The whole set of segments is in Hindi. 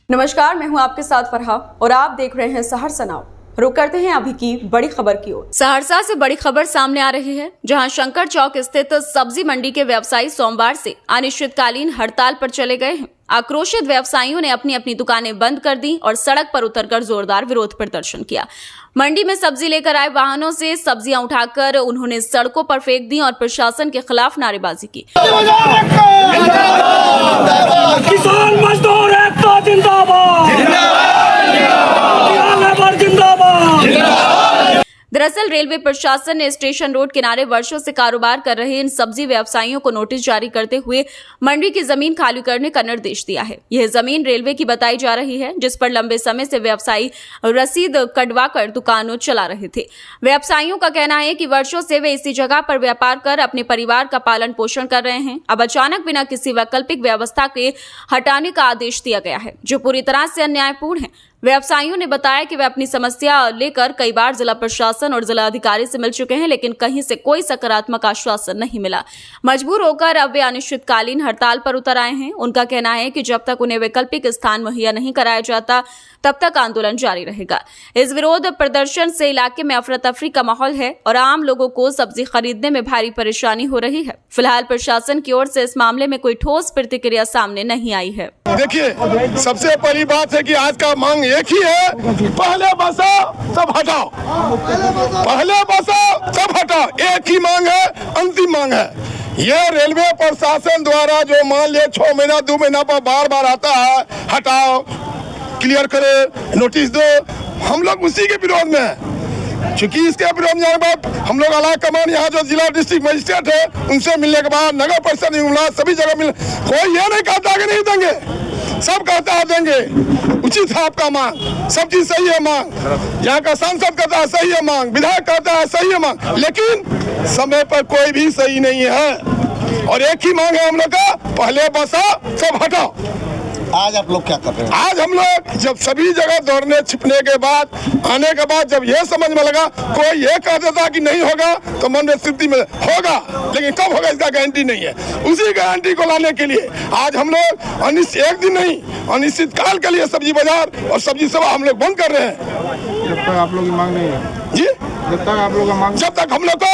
नमस्कार, मैं हूं आपके साथ फरहा और आप देख रहे हैं सहरसा नाउ। रुक करते हैं अभी की बड़ी खबर की ओर। सहरसा से बड़ी खबर सामने आ रही है, जहां शंकर चौक स्थित सब्जी मंडी के व्यवसायी सोमवार से अनिश्चितकालीन हड़ताल पर चले गए हैं। आक्रोशित व्यवसायियों ने अपनी अपनी दुकानें बंद कर दी और सड़क पर उतरकर जोरदार विरोध प्रदर्शन किया। मंडी में सब्जी लेकर आए वाहनों से सब्जियां उठाकर उन्होंने सड़कों पर फेंक दी और प्रशासन के खिलाफ नारेबाजी की। किसान मजदूर एकता जिंदाबाद, जिंदाबाद। दरअसल रेलवे प्रशासन ने स्टेशन रोड किनारे वर्षों से कारोबार कर रहे इन सब्जी व्यवसायियों को नोटिस जारी करते हुए मंडी की जमीन खाली करने का निर्देश दिया है। यह जमीन रेलवे की बताई जा रही है, जिस पर लंबे समय से व्यवसायी रसीद कटवाकर दुकानों चला रहे थे। व्यवसायियों का कहना है कि वर्षों से वे इसी जगह पर व्यापार कर अपने परिवार का पालन पोषण कर रहे हैं। अब अचानक बिना किसी वैकल्पिक व्यवस्था के हटाने का आदेश दिया गया है, जो पूरी तरह से अन्यायपूर्ण है। व्यवसायियों ने बताया कि वे अपनी समस्या लेकर कई बार जिला प्रशासन और जिला अधिकारी से मिल चुके हैं, लेकिन कहीं से कोई सकारात्मक आश्वासन नहीं मिला। मजबूर होकर अब वे अनिश्चितकालीन हड़ताल पर उतर आए हैं। उनका कहना है कि जब तक उन्हें वैकल्पिक स्थान मुहैया नहीं कराया जाता, तब तक आंदोलन जारी रहेगा। इस विरोध प्रदर्शन से इलाके में अफरा तफरी का माहौल है और आम लोगों को सब्जी खरीदने में भारी परेशानी हो रही है। फिलहाल प्रशासन की ओर से इस मामले में कोई ठोस प्रतिक्रिया सामने नहीं आई है। देखिए, सबसे पहली बात है कि आज का मांग एक ही है, पहले बसाओ तब हटाओ, पहले बसाओ तब हटाओ। एक ही मांग है, अंतिम मांग है। ये रेलवे प्रशासन द्वारा जो मान लिया 6 महीना 2 महीना पर बार बार आता है, हटाओ, क्लियर करे, नोटिस दो, हम लोग उसी के विरोध में हैं। चूंकि इसके विरोध में जाने के बाद हम लोग अला कमान यहाँ जो जिला डिस्ट्रिक्ट मजिस्ट्रेट है उनसे मिलने के बाद नगर परिषद नहीं मिला, सभी जगह मिल, कोई ये नहीं कहता कि नहीं देंगे, सब कहता है देंगे। उचित है आपका मांग, सब चीज सही है मांग, यहाँ का सांसद कहता है सही है मांग, विधायक कहता है सही है मांग, लेकिन समय पर कोई भी सही नहीं है। और एक ही मांग है हम लोग का, पहले बसाओ सब हटाओ। आज आप लोग क्या कर रहे हैं? आज हम लोग जब सभी जगह दौड़ने छिपने के बाद आने के बाद जब ये समझ में लगा, कोई ये कह देता कि नहीं होगा तो मन में स्थिति में होगा, लेकिन कब होगा इसका गारंटी नहीं है। उसी गारंटी को लाने के लिए आज हम लोग एक दिन नहीं अनिश्चित काल के लिए सब्जी बाजार और सब्जी सभा हम लोग बंद कर रहे हैं। जब तक आप लोग की मांग नहीं है जी, जब तक आप लोग का मांग, जब तक हम लोग को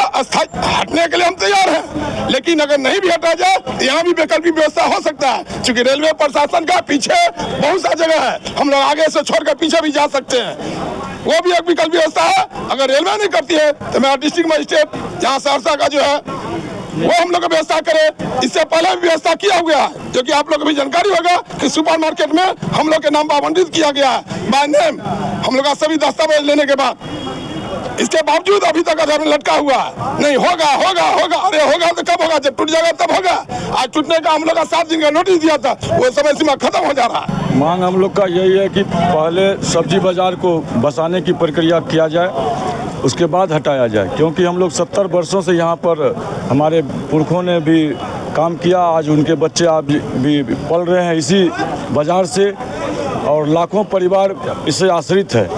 हटने के लिए हम तैयार हैं, लेकिन अगर नहीं भी हटा जाए तो यहाँ भी वैकल्पिक व्यवस्था हो सकता है। क्योंकि रेलवे प्रशासन का पीछे बहुत सा जगह है, हम लोग आगे से छोड़कर पीछे भी जा सकते हैं, वो भी एक विकल्प व्यवस्था है। अगर रेलवे नहीं करती है तो मेरा डिस्ट्रिक्ट मजिस्ट्रेट जहाँ सहरसा का जो है वो हम लोग व्यवस्था करे। इससे पहले भी व्यवस्था किया हुआ है, जो कि आप लोग को भी जानकारी होगा कि सुपर मार्केट में हम लोग के नाम पर आवंटित किया गया है बाय नेम, हम लोग का सभी दस्तावेज लेने के बाद। इसके बावजूद अभी तक आधार में लटका हुआ है, नहीं होगा होगा होगा। अरे होगा तो कब होगा? जब टूट जाएगा तब होगा। आज टूटने का हम लोग का 7 दिन का नोटिस दिया था, वो समय सीमा खत्म हो जा रहा है। मांग हम लोग का यही है कि पहले सब्जी बाजार को बसाने की प्रक्रिया किया जाए, उसके बाद हटाया जाए। क्योंकि हम लोग 70 वर्षों से यहाँ पर हमारे पुरखों ने भी काम किया, आज उनके बच्चे आप भी पल रहे हैं इसी बाजार से और लाखों परिवार इससे आश्रित है।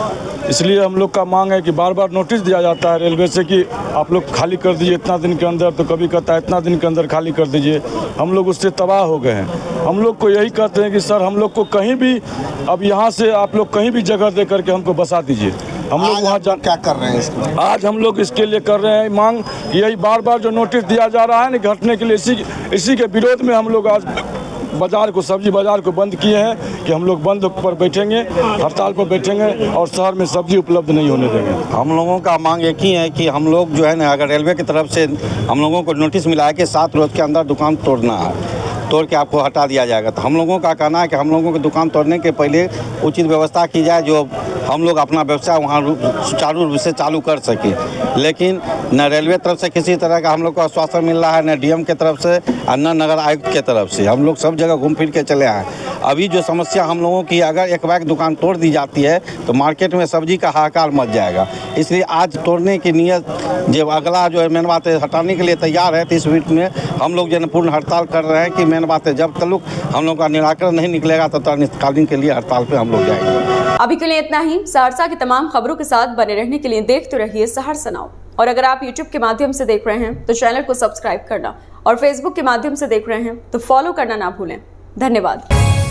इसलिए हम लोग का मांग है कि बार बार नोटिस दिया जाता है रेलवे से कि आप लोग खाली कर दीजिए इतना दिन के अंदर, तो कभी कहता है इतना दिन के अंदर खाली कर दीजिए। हम लोग उससे तबाह हो गए हैं। हम लोग को यही कहते हैं कि सर हम लोग को कहीं भी अब यहाँ से आप लोग कहीं भी जगह दे करके हमको बसा दीजिए। हम लोग वहाँ क्या कर रहे हैं इसमें? आज हम लोग इसके लिए कर रहे हैं मांग, यही बार बार जो नोटिस दिया जा रहा है ना घटने के लिए, इसी के विरोध में हम लोग आज बाजार को, सब्जी बाजार को बंद किए हैं कि हम लोग बंद पर बैठेंगे, हड़ताल पर बैठेंगे और शहर में सब्जी उपलब्ध नहीं होने देंगे। हम लोगों का मांग एक ही है कि हम लोग जो है ना, अगर रेलवे की तरफ से हम लोगों को नोटिस मिला है कि 7 रोज के अंदर दुकान तोड़ना है, तोड़ के आपको हटा दिया जाएगा, तो हम लोगों का कहना है कि हम लोगों की दुकान तोड़ने के पहले उचित व्यवस्था की जाए, जो हम लोग अपना व्यवसाय वहाँ सुचारू रूप से चालू कर सके। लेकिन न रेलवे तरफ से किसी तरह का हम लोग को आश्वासन मिल रहा है, न डीएम के तरफ से और न नगर आयुक्त के तरफ से। हम लोग सब जगह घूम फिर के चले आए। अभी जो समस्या हम लोगों की, अगर एक बार दुकान तोड़ दी जाती है तो मार्केट में सब्जी का हाहाकार मच जाएगा। इसलिए आज तोड़ने की नीयत जो अगला जो है मेन बात है हटाने के लिए तैयार है। तो इस वीक में हम लोग जो है पूर्ण हड़ताल कर रहे हैं कि मेन बात है जब तक हम लोग का निराकरण नहीं निकलेगा तो अनिश्चितकालीन के लिए हड़ताल पे हम लोग जाएंगे। अभी के लिए इतना ही। सहरसा की तमाम खबरों के साथ बने रहने के लिए देखते रहिए सहरसा नाउ। और अगर आप YouTube के माध्यम से देख रहे हैं तो चैनल को सब्सक्राइब करना और Facebook के माध्यम से देख रहे हैं तो फॉलो करना ना भूलें। धन्यवाद।